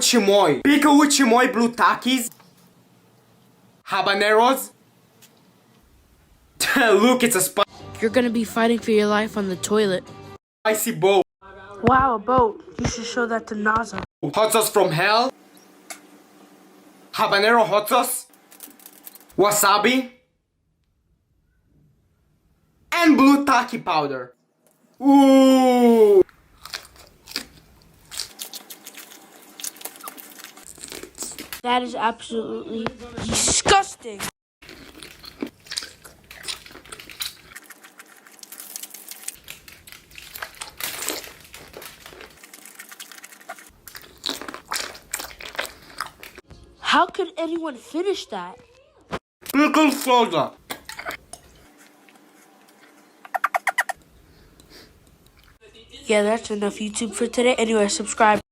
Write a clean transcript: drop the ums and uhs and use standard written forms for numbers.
chimoy. Pickle with chimoy, blue takis. Habaneros. Look, it's a You're gonna be fighting for your life on the toilet. spicy bowl. Wow, a boat. You should show that to NASA. Hot sauce from hell. Habanero hot sauce. Wasabi. And blue taki powder. Ooh. That is absolutely disgusting. How could anyone finish that? Pickle soda. Yeah, that's enough YouTube for today. Anyway, subscribe.